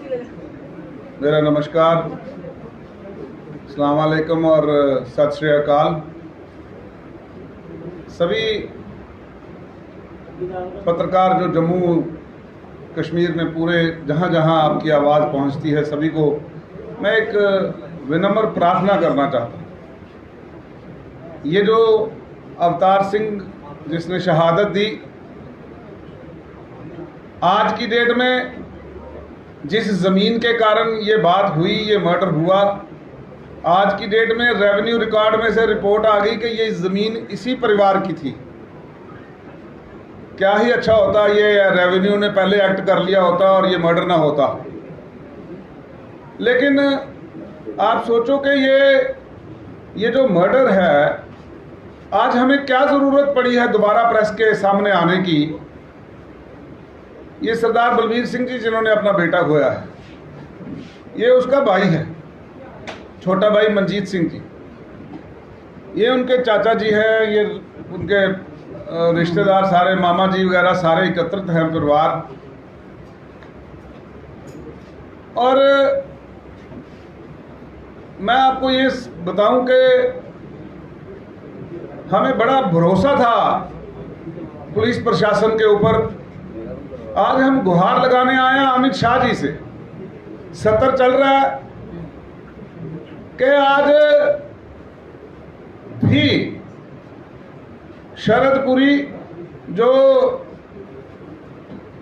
मेरा नमस्कार, अस्सलाम वालेकुम और सत श्री अकाल। सभी पत्रकार जो जम्मू कश्मीर में पूरे जहाँ जहाँ आपकी आवाज़ पहुँचती है, सभी को मैं एक विनम्र प्रार्थना करना चाहता हूँ। ये जो अवतार सिंह जिसने शहादत दी, आज की डेट में जिस ज़मीन के कारण ये बात हुई, ये मर्डर हुआ, आज की डेट में रेवेन्यू रिकॉर्ड में से रिपोर्ट आ गई कि ये ज़मीन इसी परिवार की थी। क्या ही अच्छा होता ये रेवेन्यू ने पहले एक्ट कर लिया होता और ये मर्डर ना होता। लेकिन आप सोचो कि ये जो मर्डर है, आज हमें क्या ज़रूरत पड़ी है दोबारा प्रेस के सामने आने की। ये सरदार बलबीर सिंह जी जिन्होंने अपना बेटा खोया है, ये उसका भाई है, छोटा भाई मनजीत सिंह जी, ये उनके चाचा जी हैं, ये उनके रिश्तेदार सारे मामा जी वगैरह सारे एकत्रित हैं परिवार। और मैं आपको ये बताऊं कि हमें बड़ा भरोसा था पुलिस प्रशासन के ऊपर। आज हम गुहार लगाने आए हैं अमित शाह जी से। सत्र चल रहा है कि आज भी शरदपुरी जो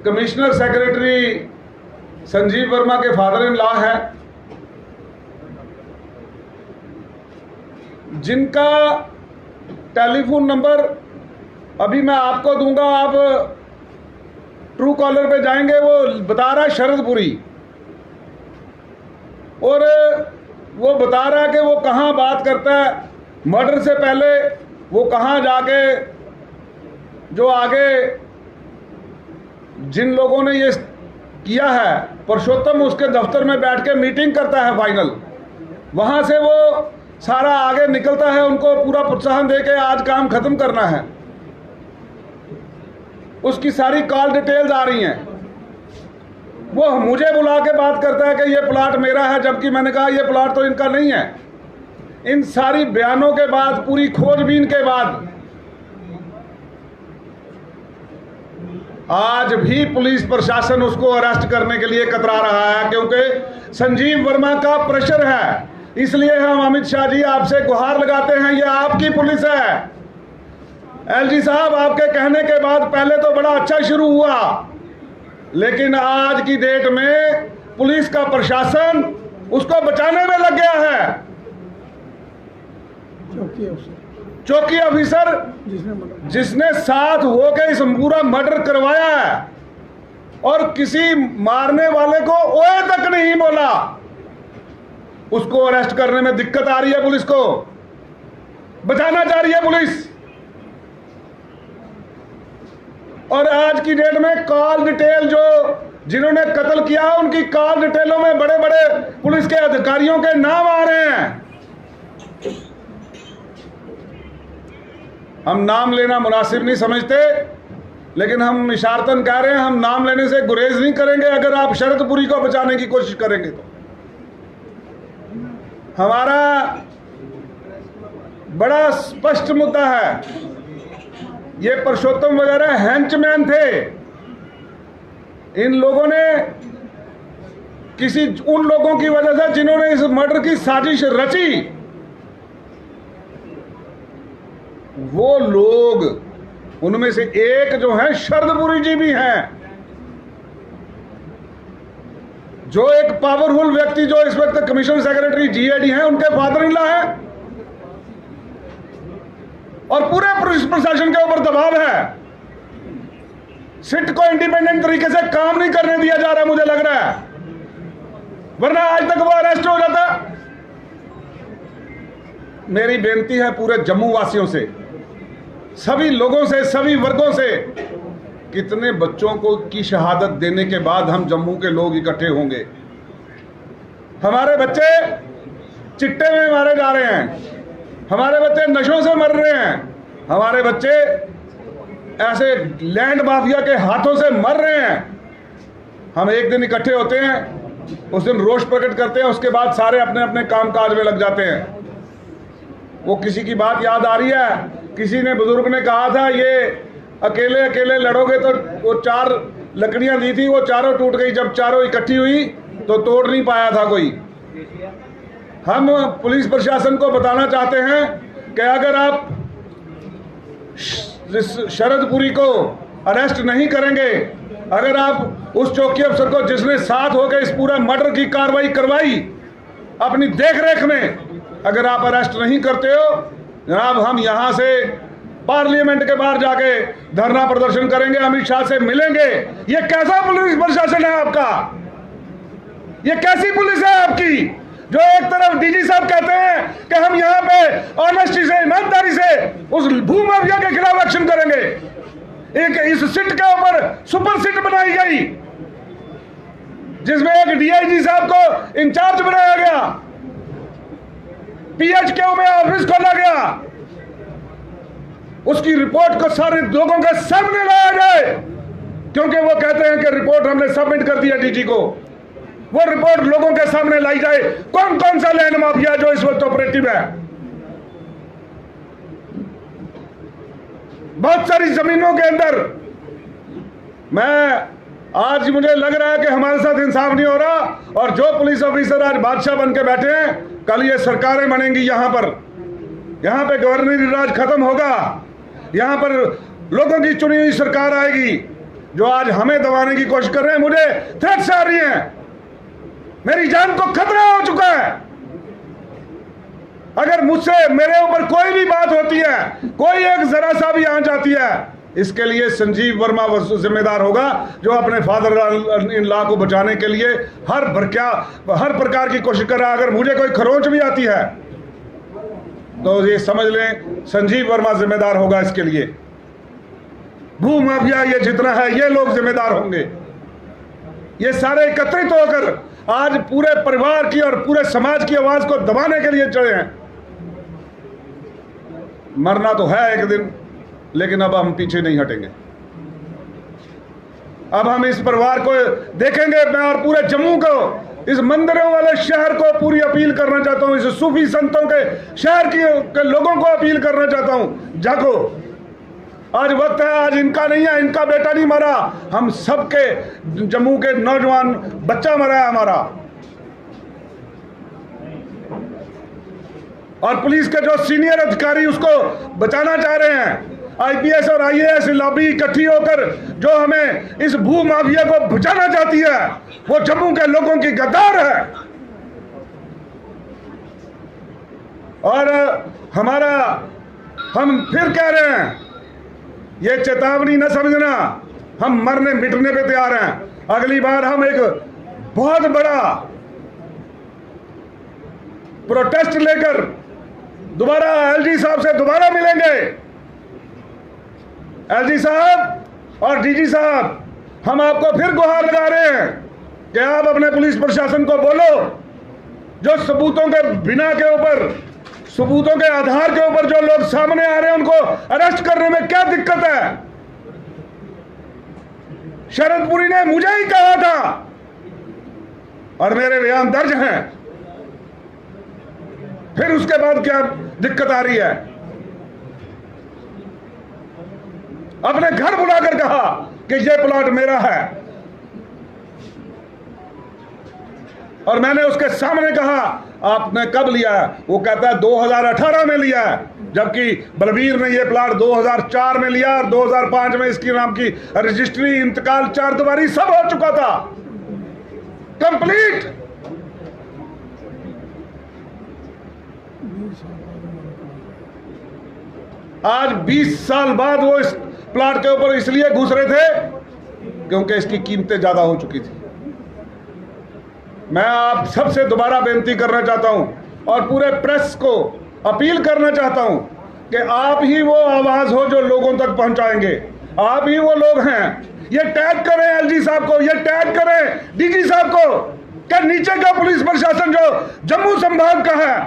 कमिश्नर सेक्रेटरी संजीव वर्मा के फादर इन लॉ है, जिनका टेलीफोन नंबर अभी मैं आपको दूंगा, आप ट्रू कॉलर पे जाएंगे, वो बता रहा है शरदपुरी, और वो बता रहा है कि वो कहाँ बात करता है मर्डर से पहले, वो कहाँ जाके जो आगे जिन लोगों ने ये किया है, पुरुषोत्तम उसके दफ्तर में बैठ के मीटिंग करता है फाइनल, वहाँ से वो सारा आगे निकलता है, उनको पूरा प्रोत्साहन दे के आज काम खत्म करना है। उसकी सारी कॉल डिटेल्स आ रही हैं। वो मुझे बुला के बात करता है कि ये प्लाट मेरा है, जबकि मैंने कहा ये प्लाट तो इनका नहीं है। इन सारी बयानों के बाद, पूरी खोजबीन के बाद, आज भी पुलिस प्रशासन उसको अरेस्ट करने के लिए कतरा रहा है, क्योंकि संजीव वर्मा का प्रेशर है। इसलिए हम अमित शाह जी आपसे गुहार लगाते हैं, ये आपकी पुलिस है। एलजी साहब, आपके कहने के बाद पहले तो बड़ा अच्छा शुरू हुआ, लेकिन आज की डेट में पुलिस का प्रशासन उसको बचाने में लग गया है। चौकी ऑफिसर जिसने साथ होकर इस पूरा मर्डर करवाया है, और किसी मारने वाले को ओए तक नहीं बोला, उसको अरेस्ट करने में दिक्कत आ रही है। पुलिस को बचाना चाह रही है पुलिस। और आज की डेट में कॉल डिटेल जो जिन्होंने कत्ल किया है, उनकी कॉल डिटेलों में बड़े बड़े पुलिस के अधिकारियों के नाम आ रहे हैं। हम नाम लेना मुनासिब नहीं समझते, लेकिन हम इशारतन कह रहे हैं, हम नाम लेने से गुरेज नहीं करेंगे। अगर आप शरदपुरी को बचाने की कोशिश करेंगे तो हमारा बड़ा स्पष्ट मुद्दा है। ये पुरुषोत्तम वगैरह हैंचमैन थे। इन लोगों ने उन लोगों की वजह से जिन्होंने इस मर्डर की साजिश रची, वो लोग, उनमें से एक जो है शरदपुरी जी भी हैं, जो एक पावरफुल व्यक्ति जो इस वक्त कमिश्नर सेक्रेटरी जीएडी हैं, उनके फादर इन लॉ है। और पूरे पुलिस प्रशासन के ऊपर दबाव है। सिट को इंडिपेंडेंट तरीके से काम नहीं करने दिया जा रहा, मुझे लग रहा है, वरना आज तक वो अरेस्ट हो जाता। मेरी बेनती है पूरे जम्मू वासियों से, सभी लोगों से, सभी वर्गों से, कितने बच्चों को की शहादत देने के बाद हम जम्मू के लोग इकट्ठे होंगे। हमारे बच्चे चिट्टे में मारे जा रहे हैं, हमारे बच्चे नशों से मर रहे हैं, हमारे बच्चे ऐसे लैंड माफिया के हाथों से मर रहे हैं। हम एक दिन इकट्ठे होते हैं, उस दिन रोष प्रकट करते हैं, उसके बाद सारे अपने अपने कामकाज में लग जाते हैं। वो किसी की बात याद आ रही है, किसी ने बुजुर्ग ने कहा था ये अकेले अकेले लड़ोगे तो वो 4 लकड़ियां दी थी, वो चारों टूट गई। जब चारों इकट्ठी हुई तो तोड़ नहीं पाया था कोई। हम पुलिस प्रशासन को बताना चाहते हैं कि अगर आप शरद पुरी को अरेस्ट नहीं करेंगे, अगर आप उस चौकी अफसर को जिसने साथ होकर इस पूरा मर्डर की कार्रवाई करवाई अपनी देखरेख में, अगर आप अरेस्ट नहीं करते हो जनाब, हम यहां से पार्लियामेंट के बाहर जाके धरना प्रदर्शन करेंगे, अमित शाह से मिलेंगे। ये कैसा पुलिस प्रशासन है आपका? ये कैसी पुलिस है आपकी, जो एक तरफ डीजी साहब कहते हैं कि हम यहाँ पे ऑनेस्टी से, ईमानदारी से उस भूमाफिया के खिलाफ एक्शन करेंगे। एक इस सिट के ऊपर सुपर सिट बनाई गई जिसमें एक डीआईजी साहब को इंचार्ज बनाया गया, पीएचक्यू में ऑफिस खोला गया, उसकी रिपोर्ट को सारे लोगों के सामने लाया जाए, क्योंकि वो कहते हैं कि रिपोर्ट हमने सबमिट कर दिया डीजी को। वो रिपोर्ट लोगों के सामने लाई जाए, कौन कौन सा लैंड माफिया जो इस वक्त ऑपरेटिव है। बहुत सारी जमीनों के अंदर आज मुझे लग रहा है कि हमारे साथ इंसाफ नहीं हो रहा, और जो पुलिस ऑफिसर आज बादशाह बन के बैठे हैं, कल ये सरकारें बनेंगी। यहां पे गवर्नरी राज खत्म होगा, यहां पर लोगों की चुनी हुई सरकार आएगी। जो आज हमें दबाने की कोशिश कर रहे हैं, मुझे थ्रेट्स आ रही हैं, मेरी जान को खतरा हो चुका है। अगर मुझसे मेरे ऊपर कोई भी बात होती है, कोई एक जरा सा भी आंच आती है, इसके लिए संजीव वर्मा जिम्मेदार होगा, जो अपने फादर इन लॉ को बचाने के लिए हर प्रकार की कोशिश कर रहा है। अगर मुझे कोई खरोंच भी आती है तो ये समझ लें संजीव वर्मा जिम्मेदार होगा इसके लिए। भू माफिया ये जितना है, ये लोग जिम्मेदार होंगे। ये सारे एकत्रित होकर आज पूरे परिवार की और पूरे समाज की आवाज को दबाने के लिए चढ़े हैं। मरना तो है एक दिन, लेकिन अब हम पीछे नहीं हटेंगे। अब हम इस परिवार को देखेंगे। मैं और पूरे जम्मू को, इस मंदिरों वाले शहर को पूरी अपील करना चाहता हूं, इस सूफी संतों के शहर के लोगों को अपील करना चाहता हूं, जागो। आज वक्त है, आज इनका नहीं है, इनका बेटा नहीं मरा, हम सबके जम्मू के नौजवान बच्चा मरा है हमारा। और पुलिस के जो सीनियर अधिकारी उसको बचाना चाह रहे हैं, आईपीएस और आईएएस लॉबी इकट्ठी होकर जो हमें इस भू माफिया को बचाना चाहती है, वो जम्मू के लोगों की गद्दार है। और हम फिर कह रहे हैं, ये चेतावनी न समझना, हम मरने मिटने पे तैयार हैं। अगली बार हम एक बहुत बड़ा प्रोटेस्ट लेकर दोबारा एलजी साहब से दोबारा मिलेंगे। एलजी साहब और डीजी साहब, हम आपको फिर गुहार लगा रहे हैं कि आप अपने पुलिस प्रशासन को बोलो, जो सबूतों के बिना के ऊपर, सबूतों के आधार के ऊपर जो लोग सामने आ रहे हैं, उनको अरेस्ट करने में क्या दिक्कत है? शरद पुरी ने मुझे ही कहा था और मेरे बयान दर्ज हैं, फिर उसके बाद क्या दिक्कत आ रही है? अपने घर बुलाकर कहा कि यह प्लॉट मेरा है, और मैंने उसके सामने कहा आपने कब लिया है? वो कहता है 2018 में लिया है, जबकि बलबीर ने यह प्लॉट 2004 में लिया और 2005 में इसकी नाम की रजिस्ट्री, इंतकाल, 4 दीवारी सब हो चुका था, कंप्लीट। आज 20 साल बाद वो इस प्लॉट के ऊपर इसलिए घुस रहे थे क्योंकि इसकी कीमतें ज्यादा हो चुकी थी। मैं आप सबसे दोबारा बेनती करना चाहता हूं और पूरे प्रेस को अपील करना चाहता हूं कि आप ही वो आवाज हो जो लोगों तक पहुंचाएंगे, आप ही वो लोग हैं। ये टैग करें एलजी साहब को, ये टैग करें डीजी साहब को कि नीचे का पुलिस प्रशासन जो जम्मू संभाग का है,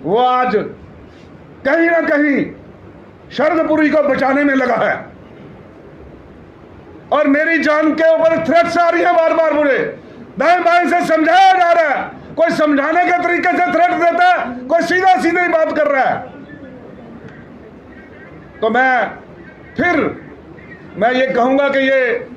वो आज कहीं ना कहीं शरद पुरी को बचाने में लगा है। और मेरी जान के ऊपर थ्रेट्स आ रही है बार बार मुझे, दाएं बाएं से समझाया जा रहा है, कोई समझाने के तरीके से थ्रेट देता है, कोई सीधा सीधी बात कर रहा है। तो मैं ये कहूंगा कि ये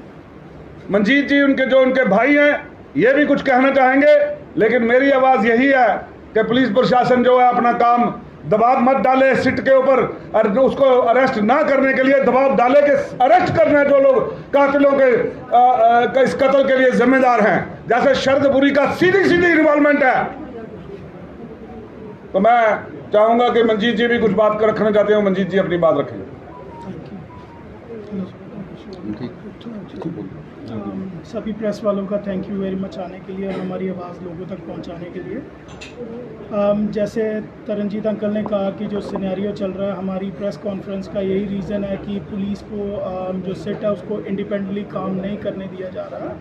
मंजीत जी उनके भाई हैं, ये भी कुछ कहना चाहेंगे, लेकिन मेरी आवाज यही है कि पुलिस प्रशासन जो है अपना काम, दबाव मत डाले सिट के ऊपर, और उसको अरेस्ट ना करने के लिए दबाव डाले कि अरेस्ट करना है जो लोग कातिलों के इस कत्ल के लिए जिम्मेदार हैं, जैसे शरद बुरी का सीधी सीधी इन्वॉल्वमेंट है। तो मैं चाहूंगा कि मंजीत जी भी कुछ बात कर रखना चाहते हो। मंजीत जी अपनी बात रखें। सभी प्रेस वालों का थैंक यू वेरी मच आने के लिए और हमारी आवाज़ लोगों तक पहुंचाने के लिए। जैसे तरनजीत अंकल ने कहा कि जो सिनेरियो चल रहा है, हमारी प्रेस कॉन्फ्रेंस का यही रीज़न है कि पुलिस को जो सेट है उसको इंडिपेंडेंटली काम नहीं करने दिया जा रहा है,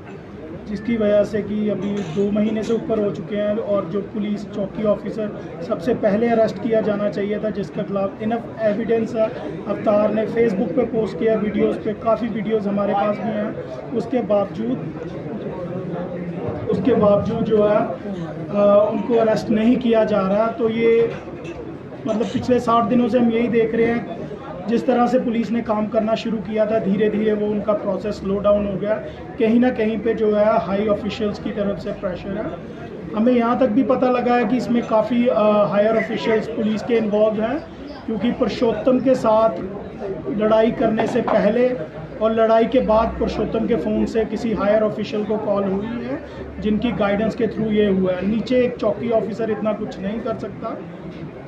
जिसकी वजह से कि अभी 2 महीने से ऊपर हो चुके हैं और जो पुलिस चौकी ऑफिसर सबसे पहले अरेस्ट किया जाना चाहिए था, जिसके खिलाफ इनफ एविडेंस है। अवतार ने फेसबुक पे पोस्ट किया वीडियोस पे, काफ़ी वीडियोस हमारे पास भी हैं। उसके बावजूद जो है उनको अरेस्ट नहीं किया जा रहा। तो ये मतलब पिछले 60 दिनों से हम यही देख रहे हैं, जिस तरह से पुलिस ने काम करना शुरू किया था, धीरे धीरे वो उनका प्रोसेस स्लो डाउन हो गया। कहीं ना कहीं पे जो है हाई ऑफिशियल्स की तरफ से प्रेशर है। हमें यहाँ तक भी पता लगा है कि इसमें काफ़ी हायर ऑफिशियल्स पुलिस के इन्वॉल्व हैं, क्योंकि पुरुषोत्तम के साथ लड़ाई करने से पहले और लड़ाई के बाद पुरुषोत्तम के फ़ोन से किसी हायर ऑफिशियल को कॉल हुई है, जिनकी गाइडेंस के थ्रू ये हुआ है। नीचे एक चौकी ऑफिसर इतना कुछ नहीं कर सकता,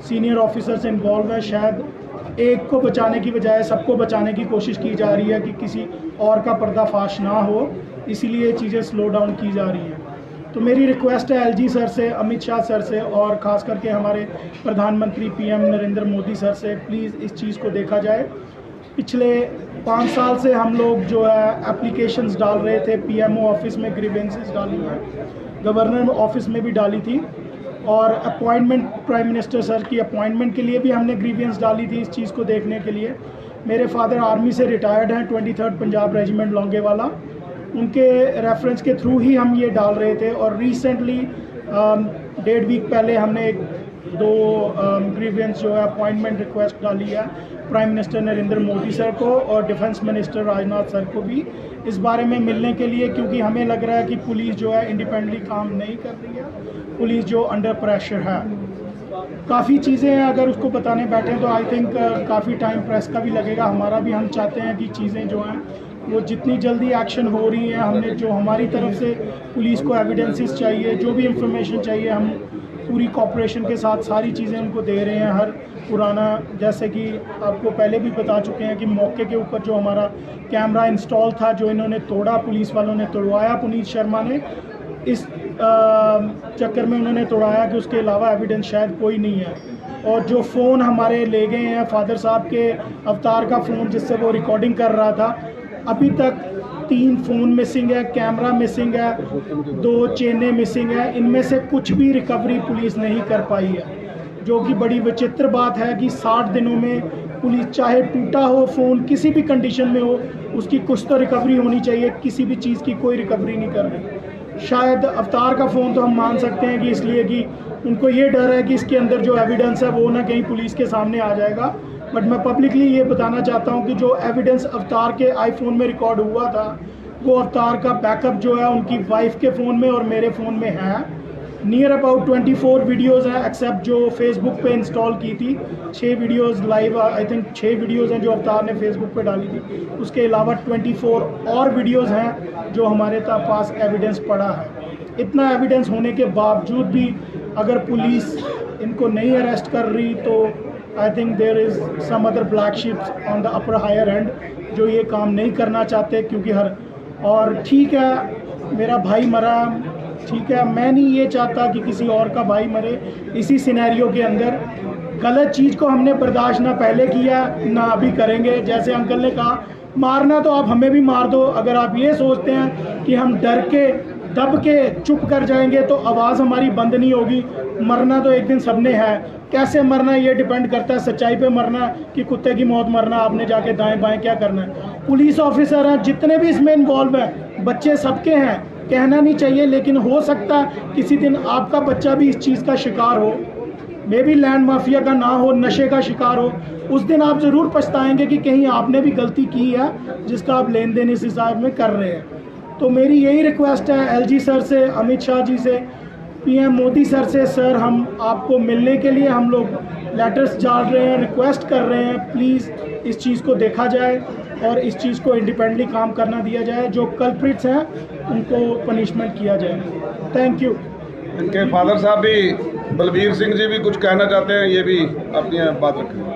सीनियर ऑफिसर्स इन्वॉल्व है। शायद एक को बचाने की बजाय सबको बचाने की कोशिश की जा रही है कि किसी और का पर्दाफाश ना हो, इसीलिए चीज़ें स्लो डाउन की जा रही हैं। तो मेरी रिक्वेस्ट है एलजी सर से, अमित शाह सर से और ख़ास करके हमारे प्रधानमंत्री पीएम नरेंद्र मोदी सर से, प्लीज़ इस चीज़ को देखा जाए। पिछले 5 साल से हम लोग जो है एप्लीकेशंस डाल रहे थे, पीएमओ ऑफिस में ग्रीवेंसेस डाली हैं, गवर्नर ऑफिस में भी डाली थी, और अपॉइंटमेंट प्राइम मिनिस्टर सर की अपॉइंटमेंट के लिए भी हमने ग्रीवियंस डाली थी इस चीज़ को देखने के लिए। मेरे फादर आर्मी से रिटायर्ड हैं, 23rd पंजाब रेजिमेंट लोंगेवाला, उनके रेफरेंस के थ्रू ही हम ये डाल रहे थे। और रिसेंटली 1.5 वीक पहले हमने 2 ग्रीवियंस जो है अपॉइंटमेंट रिक्वेस्ट डाली है prime minister Narendra Modi sir को और डिफेंस मिनिस्टर राजनाथ सर को भी, इस बारे में मिलने के लिए, क्योंकि हमें लग रहा है कि पुलिस जो है इंडिपेंडेंटली काम नहीं कर रही है, पुलिस जो अंडर प्रेशर है। काफ़ी चीज़ें हैं, अगर उसको बताने बैठे तो आई थिंक काफ़ी टाइम प्रेस का भी लगेगा, हमारा भी। हम चाहते हैं कि चीज़ें जो हैं वो जितनी जल्दी एक्शन हो रही हैं, हमने जो हमारी तरफ से पुलिस को एविडेंसेस चाहिए, जो भी इंफॉर्मेशन चाहिए, हम पूरी कॉपरेशन के साथ सारी चीज़ें उनको दे रहे हैं। हर पुराना, जैसे कि आपको पहले भी बता चुके हैं कि मौके के ऊपर जो हमारा कैमरा इंस्टॉल था, जो इन्होंने तोड़ा, पुलिस वालों ने तोड़वाया, पुनीत शर्मा ने, इस चक्कर में उन्होंने तोड़ाया कि उसके अलावा एविडेंस शायद कोई नहीं है। और जो फ़ोन हमारे ले गए हैं फादर साहब के, अवतार का फ़ोन जिससे वो रिकॉर्डिंग कर रहा था, अभी तक 3 फ़ोन मिसिंग है, कैमरा मिसिंग है, 2 चेनें मिसिंग है। इनमें से कुछ भी रिकवरी पुलिस नहीं कर पाई है, जो कि बड़ी विचित्र बात है कि 60 दिनों में पुलिस, चाहे टूटा हो फ़ोन, किसी भी कंडीशन में हो, उसकी कुछ तो रिकवरी होनी चाहिए। किसी भी चीज़ की कोई रिकवरी नहीं कर रही। शायद अवतार का फ़ोन तो हम मान सकते हैं कि इसलिए कि उनको ये डर है कि इसके अंदर जो एविडेंस है वो ना कहीं पुलिस के सामने आ जाएगा। बट मैं पब्लिकली ये बताना चाहता हूँ कि जो एविडेंस अवतार के आईफोन में रिकॉर्ड हुआ था, वो अवतार का बैकअप जो है उनकी वाइफ के फ़ोन में और मेरे फ़ोन में है। नियर अबाउट 24 वीडियोस हैं, एक्सेप्ट जो फेसबुक पे इंस्टॉल की थी। 6 videos live, I think 6 videos हैं जो अवतार ने फेसबुक पे डाली थी। उसके अलावा 24 और वीडियोस हैं जो हमारे पास एविडेंस पड़ा है। इतना एविडेंस होने के बावजूद भी अगर पुलिस इनको नहीं अरेस्ट कर रही, तो I think there is some other black ships on the upper higher end जो ये काम नहीं करना चाहते। क्योंकि और ठीक है, मेरा भाई मरा, ठीक है, मैं नहीं ये चाहता कि किसी और का भाई मरे इसी सिनेरियो के अंदर। गलत चीज़ को हमने बर्दाश्त ना पहले किया ना अभी करेंगे। जैसे अंकल ने कहा, मारना तो आप हमें भी मार दो। अगर आप ये सोचते हैं कि हम डर के दब के चुप कर जाएंगे तो आवाज़ हमारी बंद नहीं होगी। मरना तो एक दिन सबने है, कैसे मरना ये डिपेंड करता है सच्चाई पे मरना कि कुत्ते की मौत मरना, आपने जाके दाएं बाएं क्या करना है। पुलिस ऑफिसर हैं जितने भी इसमें इन्वॉल्व हैं, बच्चे सबके हैं, कहना नहीं चाहिए, लेकिन हो सकता है किसी दिन आपका बच्चा भी इस चीज़ का शिकार हो, मे भी लैंड माफिया का ना हो, नशे का शिकार हो। उस दिन आप ज़रूर पछताएंगे कि कहीं आपने भी गलती की है जिसका आप लेन देन इस हिसाब में कर रहे हैं। तो मेरी यही रिक्वेस्ट है एलजी सर से, अमित शाह जी से, पीएम मोदी सर से, सर हम आपको मिलने के लिए हम लोग लेटर्स डाल रहे हैं, रिक्वेस्ट कर रहे हैं, प्लीज़ इस चीज़ को देखा जाए और इस चीज़ को इंडिपेंडेंटली काम करना दिया जाए, जो कल्प्रिट्स हैं उनको पनिशमेंट किया जाए। Thank you. इनके फादर साहब भी बलबीर सिंह जी भी कुछ कहना चाहते हैं, ये भी अपनी बात रखें।